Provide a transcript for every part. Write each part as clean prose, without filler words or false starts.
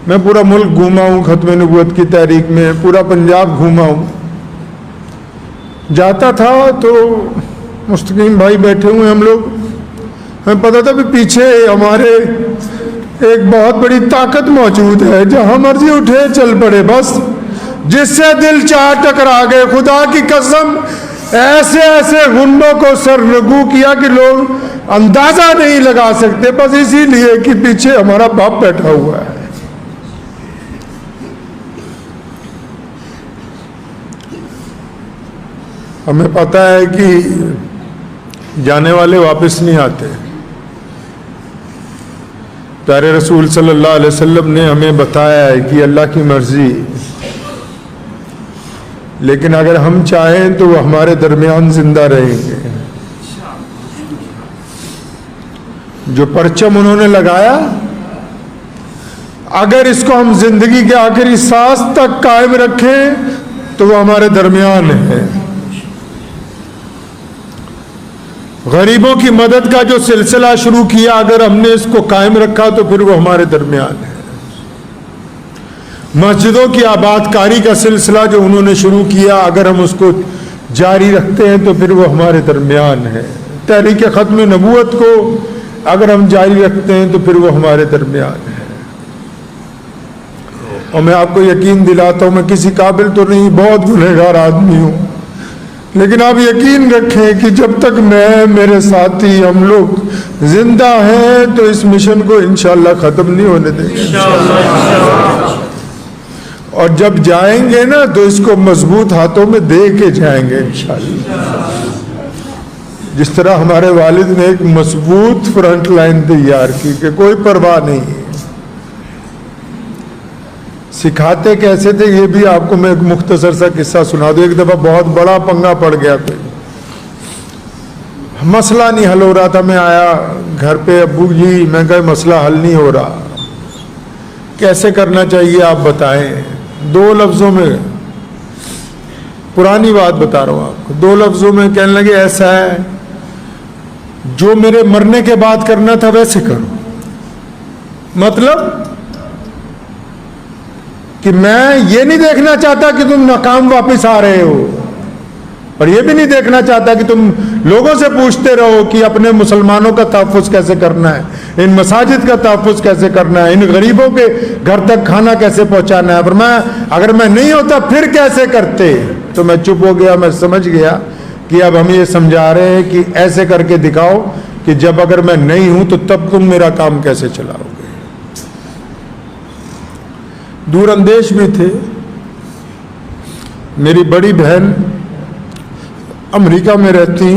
मैं पूरा मुल्क घूमा हूँ खत्म नबूवत की तहरीक में, पूरा पंजाब घूमा हूँ। जाता था तो मुस्तकीम भाई बैठे हुए हम लोग, हमें पता था भी पीछे हमारे एक बहुत बड़ी ताकत मौजूद है, जहाँ मर्जी उठे चल पड़े, बस जिससे दिल चाह टकरा गए। खुदा की कसम ऐसे ऐसे गुंडों को सरनगू किया कि लोग अंदाजा नहीं लगा सकते, बस इसीलिए कि पीछे हमारा बाप बैठा हुआ है। हमें पता है कि जाने वाले वापस नहीं आते। प्यारे रसूल सल्लल्लाहु अलैहि वसल्लम ने हमें बताया है कि अल्लाह की मर्जी, लेकिन अगर हम चाहें तो वो हमारे दरमियान जिंदा रहेंगे। जो परचम उन्होंने लगाया, अगर इसको हम जिंदगी के आखिरी सांस तक कायम रखें तो वो हमारे दरमियान है। गरीबों की मदद का जो सिलसिला शुरू किया, अगर हमने इसको कायम रखा तो फिर वो हमारे दरमियान है। मस्जिदों की आबादकारी का सिलसिला जो उन्होंने शुरू किया, अगर हम उसको जारी रखते हैं तो फिर वो हमारे दरमियान है। तहरीक ख़त्म नबूवत को अगर हम जारी रखते हैं तो फिर वो हमारे दरमियान है। और मैं आपको यकीन दिलाता हूँ, मैं किसी काबिल तो नहीं, बहुत गुनहगार आदमी हूँ, लेकिन आप यकीन रखें कि जब तक मैं, मेरे साथी, हम लोग जिंदा हैं तो इस मिशन को इंशाअल्लाह ख़त्म नहीं होने देंगे। और जब जाएंगे ना तो इसको मजबूत हाथों में दे के जाएंगे इंशाअल्लाह। जिस तरह हमारे वालिद ने एक मजबूत फ्रंट लाइन तैयार की कि कोई परवाह नहीं है। सिखाते कैसे थे ये भी आपको मैं एक मुख्तसर सा किस्सा सुना दूं। एक दफा बहुत बड़ा पंगा पड़ गया, कोई मसला नहीं हल हो रहा था। मैं आया घर पे, अब्बू जी मैं कहा मसला हल नहीं हो रहा, कैसे करना चाहिए आप बताएं। 2 लफ्जों में, पुरानी बात बता रहा हूं आपको, 2 लफ्जों में कहने लगे ऐसा है, जो मेरे मरने के बाद करना था वैसे करो। मतलब कि मैं ये नहीं देखना चाहता कि तुम नाकाम वापस आ रहे हो, और ये भी नहीं देखना चाहता कि तुम लोगों से पूछते रहो कि अपने मुसलमानों का तहफ़्फ़ुज़ कैसे करना है, इन मसाजिद का तहफ़्फ़ुज़ कैसे करना है, इन गरीबों के घर तक खाना कैसे पहुंचाना है। पर मैं, अगर मैं नहीं होता फिर कैसे करते। तो मैं चुप हो गया। मैं समझ गया कि अब हम ये समझा रहे हैं कि ऐसे करके दिखाओ कि जब अगर मैं नहीं हूं तो तब तुम मेरा काम कैसे चलाओगे। दूर अंदेश भी थे। मेरी बड़ी बहन अमेरिका में रहती,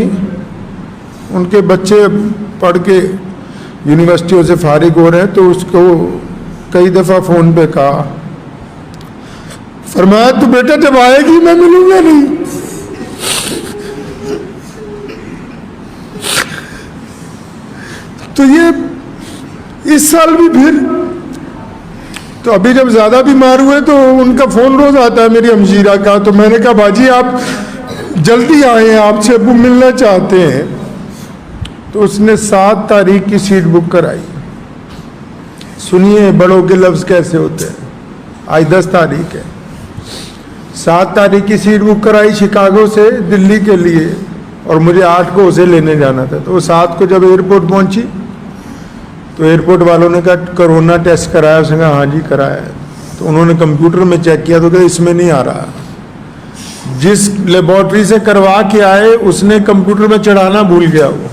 उनके बच्चे पढ़ के यूनिवर्सिटियों से फारिग हो रहे हैं, तो उसको कई दफ़ा फ़ोन पे कहा, फरमाया तू बेटा जब आएगी मैं मिलूंगा नहीं। तो ये इस साल भी फिर, तो अभी जब ज़्यादा बीमार हुए तो उनका फ़ोन रोज़ आता है मेरी हमशीरा का। तो मैंने कहा बाजी आप जल्दी आए, आपसे अब्बू मिलना चाहते हैं। तो उसने 7 तारीख की सीट बुक कराई। सुनिए बड़ों के लफ्ज़ कैसे होते हैं। आज 10 तारीख है, 7 तारीख की सीट बुक कराई शिकागो से दिल्ली के लिए, और मुझे 8 को उसे लेने जाना था। तो 7 को जब एयरपोर्ट पहुंची तो एयरपोर्ट वालों ने कहा कोरोना टेस्ट कराया। उसने कहा हाँ जी कराया। तो उन्होंने कंप्यूटर में चेक किया तो कहा इसमें नहीं आ रहा। जिस लेबोरेटरी से करवा के आए उसने कंप्यूटर में चढ़ाना भूल गया। वो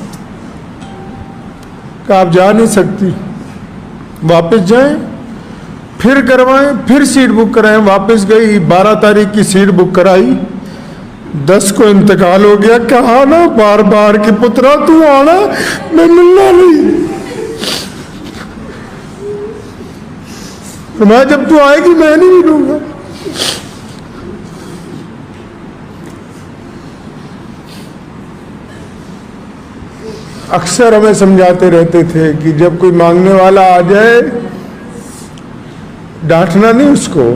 कहा आप जा नहीं सकती, वापस जाएं, फिर करवाएं, फिर सीट बुक कराएं। वापस गई, 12 तारीख की सीट बुक कराई, 10 को इंतकाल हो गया। कहा ना बार बार कि पुत्रा तू आना, मैं मिलना नहीं। मैं जब तू आएगी मैं नहीं मिलूंगा। अक्सर हमें समझाते रहते थे कि जब कोई मांगने वाला आ जाए डांटना नहीं उसको।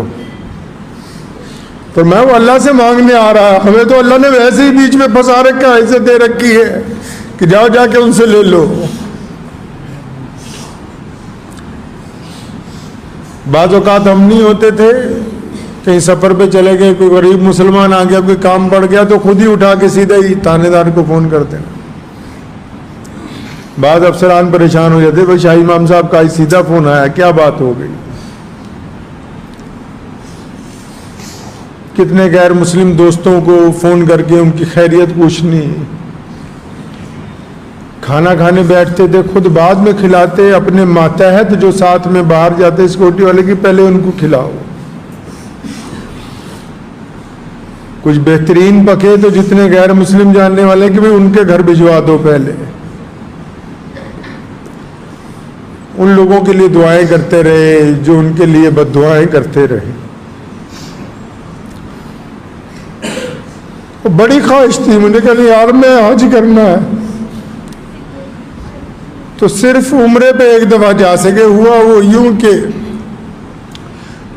पर मैं वो अल्लाह से मांगने आ रहा, हमें तो अल्लाह ने वैसे ही बीच में फंसा रखा, ऐसे दे रखी है कि जाओ जाके उनसे ले लो। बाज़ औक़ात हम नहीं होते थे, कहीं सफ़र पे चले गए, कोई गरीब मुसलमान आ गया, कोई काम पड़ गया तो खुद ही उठा के सीधा ही थानेदार को फ़ोन करते हैं। बाद अफसरान परेशान हो जाते, भाई शाही इमाम साहब का सीधा फ़ोन आया, क्या बात हो गई। कितने गैर मुस्लिम दोस्तों को फ़ोन करके उनकी खैरियत पूछनी। खाना खाने बैठते थे, खुद बाद में खिलाते, अपने मातहत जो साथ में बाहर जाते सिक्योरिटी वाले की, पहले उनको खिलाओ। कुछ बेहतरीन पके तो जितने गैर मुस्लिम जानने वाले कि भाई उनके घर भिजवा दो पहले। उन लोगों के लिए दुआएं करते रहे जो उनके लिए बद्दुआएं करते रहे। वो बड़ी ख्वाहिश थी, मुझे कहने यार मैं हज करना है, तो सिर्फ उम्रे पे एक दफा जा सके। हुआ वो यूं कि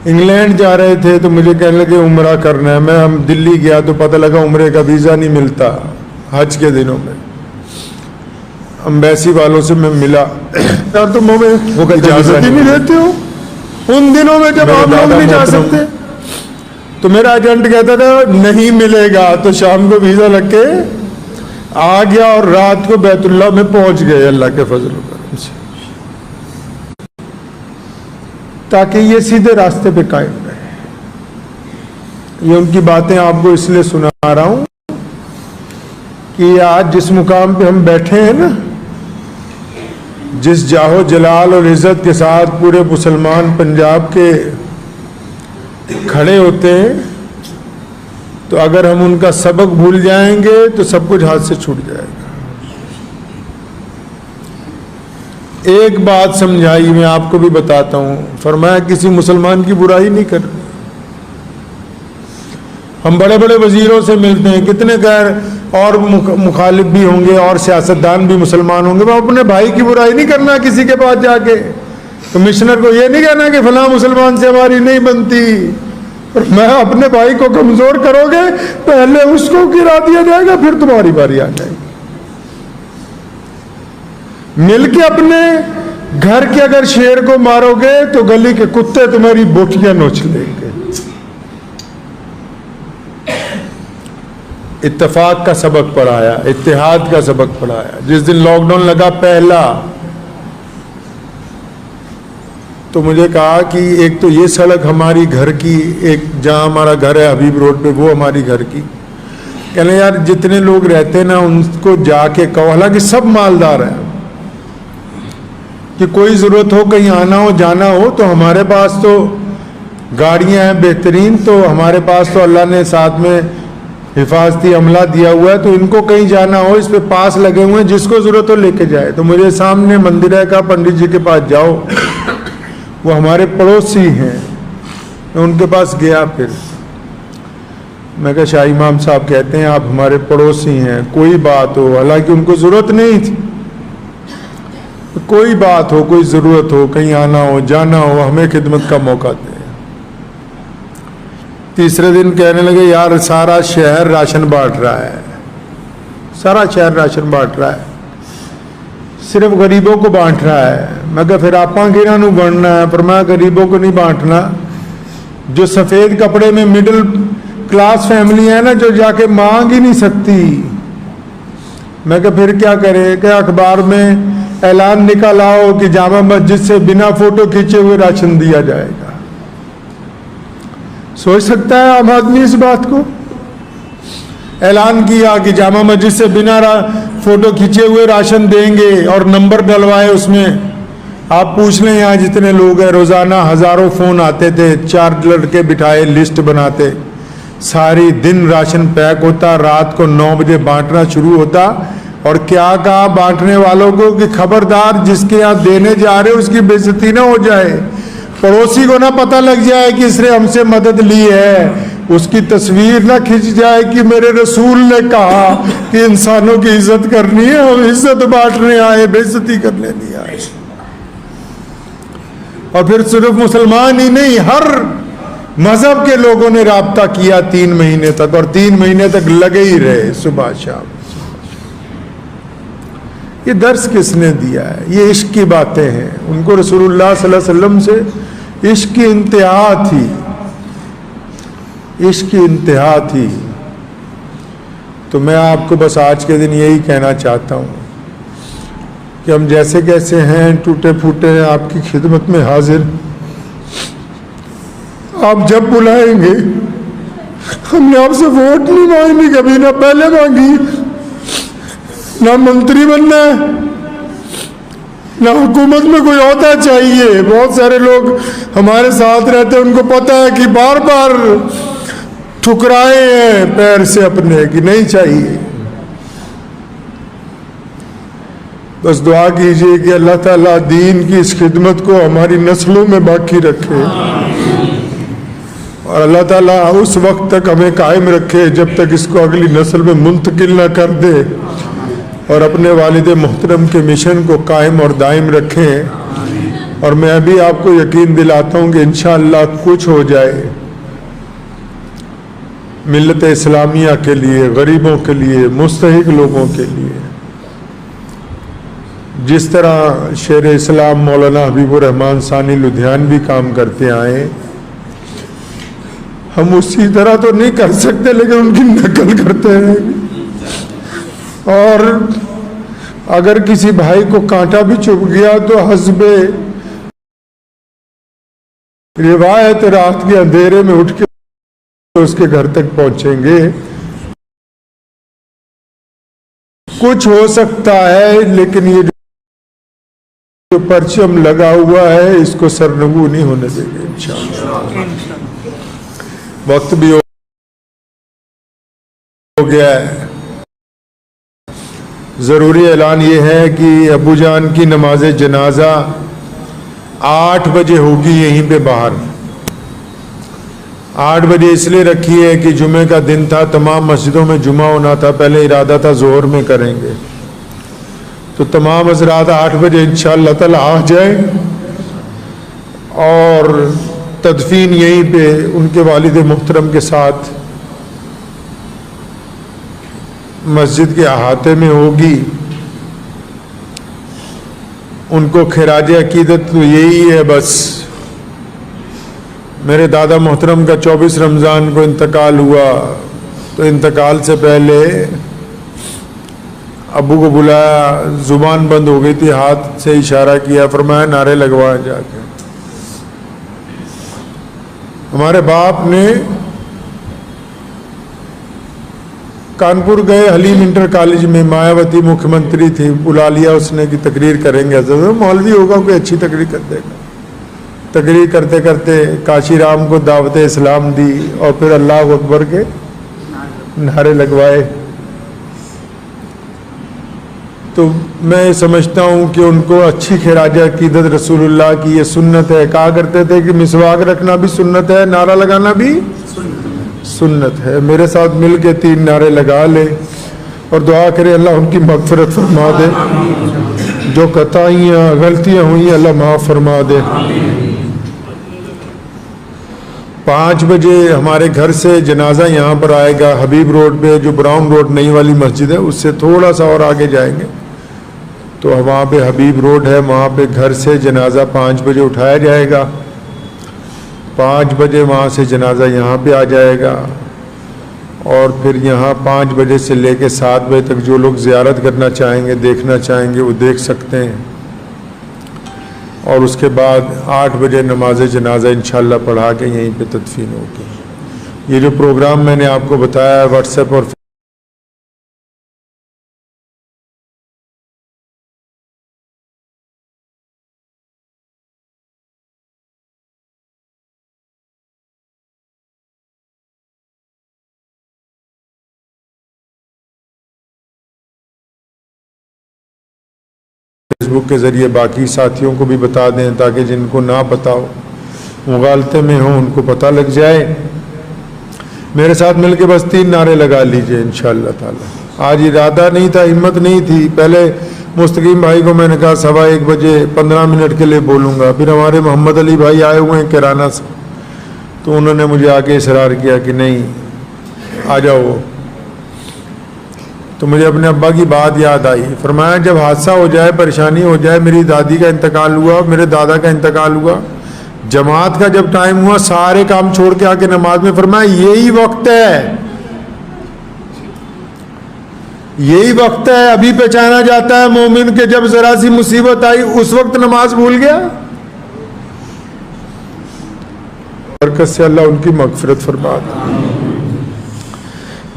इंग्लैंड जा रहे थे तो मुझे कहने लगे उम्रा करना है। मैं हम दिल्ली गया तो पता लगा उम्रे का वीज़ा नहीं मिलता हज के दिनों में। अम्बेसी वालों से मैं मिला, यार तुम हमें इजाज़त ही नहीं देते हो उन दिनों में जब आप लोग नहीं जा सकते। तो मेरा एजेंट कहता था नहीं मिलेगा, तो शाम को वीज़ा लग के आ गया और रात को बैतुल्लाह में पहुंच गए अल्लाह के फजल करम से, ताकि ये सीधे रास्ते पे कायम रहे। ये उनकी बातें आपको इसलिए सुना रहा हूं कि आज जिस मुकाम पे हम बैठे हैं ना, जिस जाहो जलाल और इज्जत के साथ पूरे मुसलमान पंजाब के खड़े होते हैं, तो अगर हम उनका सबक भूल जाएंगे तो सब कुछ हाथ से छूट जाएगा। एक बात समझाई, मैं आपको भी बताता हूं। फरमाया किसी मुसलमान की बुराई नहीं कर। हम बड़े बड़े वजीरों से मिलते हैं, कितने गैर और मुखालिफ भी होंगे और सियासतदान भी मुसलमान होंगे, वो अपने भाई की बुराई नहीं करना किसी के पास जाके। कमिश्नर को ये नहीं कहना कि फलां मुसलमान से हमारी नहीं बनती, और मैं अपने भाई को कमजोर करोगे पहले उसको गिरा दिया जाएगा, फिर तुम्हारी बारी आ जाएगी। मिलके अपने घर के अगर शेर को मारोगे तो गली के कुत्ते तुम्हारी बोटियां नोच लेंगे। इत्तेफाक का सबक पढ़ाया, इत्तेहाद का सबक पढ़ाया। जिस दिन लॉकडाउन लगा पहला, तो मुझे कहा कि एक तो ये सड़क हमारी घर की, एक जहाँ हमारा घर है हबीब रोड पे, वो हमारी घर की। कहने यार जितने लोग रहते हैं ना उनको जाके कहो, हालांकि सब मालदार हैं, कि कोई ज़रूरत हो कहीं आना हो जाना हो तो हमारे पास तो गाड़ियाँ हैं बेहतरीन, तो हमारे पास तो अल्लाह ने साथ में हिफाजती अमला दिया हुआ है, तो इनको कहीं जाना हो इस पे पास लगे हुए हैं, जिसको ज़रूरत हो लेके जाए। तो मुझे सामने मंदिर है, का पंडित जी के पास जाओ, वो हमारे पड़ोसी हैं। मैं उनके पास गया, फिर मैं कहा शाह इमाम साहब कहते हैं आप हमारे पड़ोसी हैं, कोई बात हो, हालांकि उनको ज़रूरत नहीं थी, कोई बात हो कोई ज़रूरत हो कहीं आना हो जाना हो हमें खिदमत का मौका दे। तीसरे दिन कहने लगे यार सारा शहर राशन बांट रहा है, सारा शहर राशन बांट रहा है, सिर्फ गरीबों को बांट रहा है। मैं कहा फिर आपा किन्हां नूं बनना है? पर मैं गरीबों को नहीं बांटना, जो सफ़ेद कपड़े में मिडिल क्लास फैमिली है ना, जो जाके मांग ही नहीं सकती। मैं कहा फिर क्या करें? क्या अखबार में ऐलान निकाला हो कि जामा मस्जिद से बिना फोटो खींचे हुए राशन दिया जाएगा। सोच सकता है आम आदमी इस बात को? ऐलान किया कि जामा मस्जिद से बिना फोटो खींचे हुए राशन देंगे और नंबर डलवाए उसमें। आप पूछ लें यहाँ जितने लोग हैं, रोज़ाना हज़ारों फ़ोन आते थे, 4 लड़के बिठाए लिस्ट बनाते, सारी दिन राशन पैक होता, रात को 9 बजे बांटना शुरू होता। और क्या कहा बांटने वालों को कि खबरदार जिसके यहाँ देने जा रहे उसकी बेइज्जती ना हो जाए, पड़ोसी को ना पता लग जाए कि इसने हमसे मदद ली है, उसकी तस्वीर ना खिंच जाए कि मेरे रसूल ने कहा कि इंसानों की इज्जत करनी है, हम इज्जत बांटने आए, बेइज्जती करने नहीं आए। और फिर सिर्फ मुसलमान ही नहीं, हर मजहब के लोगों ने राब्ता किया 3 महीने तक, और 3 महीने तक लगे ही रहे सुबह शाम। ये दर्स किसने दिया है? ये इश्क की बातें हैं। उनको रसूलुल्लाह सल्लल्लाहु अलैहि वसल्लम से इश्क की इंतहा थी, इश्क की इंतहा थी। तो मैं आपको बस आज के दिन यही कहना चाहता हूँ कि हम जैसे कैसे हैं, टूटे फूटे हैं, आपकी खिदमत में हाजिर। आप जब बुलाएंगे, हमने आपसे वोट नहीं मांगी कभी, ना पहले मांगी, ना मंत्री बनना है, ना हुकूमत में कोई ओहदा चाहिए। बहुत सारे लोग हमारे साथ रहते हैं, उनको पता है कि बार बार ठुकराए हैं पैर से अपने कि नहीं चाहिए। बस दुआ कीजिए कि अल्लाह ताला दीन की इस खिदमत को हमारी नस्लों में बाकी रखे और अल्लाह ताला उस वक्त तक हमें कायम रखे जब तक इसको अगली नस्ल में मुंतकिल न कर दे, और अपने वालिद मोहतरम के मिशन को कायम और दायम रखें। और मैं भी आपको यकीन दिलाता हूँ कि इंशाअल्लाह कुछ हो जाए मिल्लत इस्लामिया के लिए, गरीबों के लिए, मुस्तहिक लोगों के लिए। जिस तरह शेर इस्लाम मौलाना हबीबुर रहमान सानी लुधियानवी काम करते आए, हम उसी तरह तो नहीं कर सकते लेकिन उनकी नकल करते हैं। और अगर किसी भाई को कांटा भी चुभ गया तो हस्बे रिवायत रात के अंधेरे में उठ के उसके घर तक पहुंचेंगे। कुछ हो सकता है लेकिन ये जो परचम लगा हुआ है इसको सरनगू नहीं होने देंगे इंशाअल्लाह। वक्त भी हो गया है। ज़रूरी ऐलान ये है कि अबू जान की नमाज जनाजा 8 बजे होगी यहीं पे बाहर। 8 बजे इसलिए रखी है कि जुमे का दिन था, तमाम मस्जिदों में जुमा होना था। पहले इरादा था ज़ोहर में करेंगे, तो तमाम हज़रात 8 बजे इंशाअल्लाह ताला आ जाए और तदफीन यहीं पे उनके वालिद मोहतरम के साथ मस्जिद के अहाते में होगी। उनको खिराज अकीदत तो यही है बस। मेरे दादा मोहतरम का 24 रमज़ान को इंतकाल हुआ, तो इंतकाल से पहले अबू को बुलाया, ज़ुबान बंद हो गई थी, हाथ से इशारा किया, फरमाया नारे लगवाएं जाके। हमारे बाप ने कानपुर गए, हलीम इंटर कॉलेज में मायावती मुख्यमंत्री थी, बुला लिया उसने कि तकरीर करेंगे। मौलवी होगा कोई अच्छी तकरीर कर देगा। तकरीर करते करते काशी राम को दावत इस्लाम दी और फिर अल्लाह अकबर के नारे लगवाए। तो मैं समझता हूँ कि उनको अच्छी खिराज अकीदत रसूलुल्लाह की ये सुन्नत है। कहा करते थे कि मिसवाक रखना भी सुन्नत है, नारा लगाना भी सुन्नत है। मेरे साथ मिल के 3 नारे लगा ले और दुआ करे अल्लाह उनकी मग़फ़िरत फरमा दे, जो कताइयाँ गलतियाँ हुई अल्लाह माफ़ फरमा दे। 5 बजे हमारे घर से जनाजा यहाँ पर आएगा, हबीब रोड पे, जो ब्राउन रोड नई वाली मस्जिद है उससे थोड़ा सा और आगे जाएंगे तो वहाँ पे हबीब रोड है, वहाँ पे घर से जनाजा 5 बजे उठाया जाएगा। 5 बजे वहाँ से जनाजा यहाँ पे आ जाएगा और फिर यहाँ 5 बजे से लेके 7 बजे तक जो लोग ज़ियारत करना चाहेंगे, देखना चाहेंगे, वो देख सकते हैं। और उसके बाद 8 बजे नमाज जनाजा इंशाअल्लाह पढ़ा के यहीं पे तदफीन होगी। ये जो प्रोग्राम मैंने आपको बताया है व्हाट्सएप और फेसबुक के ज़रिए बाकी साथियों को भी बता दें ताकि जिनको ना पता हो, मुगालते में हो, उनको पता लग जाए। मेरे साथ मिलके बस 3 नारे लगा लीजिए इंशाअल्लाह ताला। आज इरादा नहीं था, हिम्मत नहीं थी। पहले मुस्तकीम भाई को मैंने कहा 1:15 बजे 15 मिनट के लिए बोलूँगा। फिर हमारे मोहम्मद अली भाई आए हुए हैं किराना से, तो उन्होंने मुझे आके इसरार किया कि नहीं आ जाओ। तो मुझे अपने अब्बा की बात याद आई। फरमाया जब हादसा हो जाए, परेशानी हो जाए, मेरी दादी का इंतकाल हुआ, मेरे दादा का इंतकाल हुआ, जमात का जब टाइम हुआ, सारे काम छोड़ के आके नमाज में फरमाया यही वक्त है, यही वक्त है। अभी पहचाना जाता है मोमिन के जब जरा सी मुसीबत आई उस वक्त नमाज भूल गया। बरकत से अल्लाह उनकी मगफिरत फरमा दे।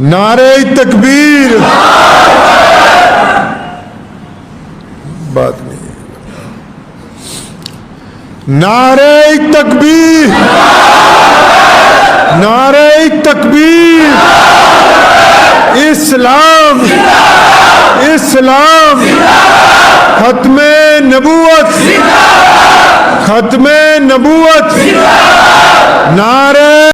नारे तकबीर, बात नहीं, नारे तकबीर, नारे तकबीर, इस्लाम, इस्लाम, खत्मे नबूवत, खत्मे नबूवत, नारे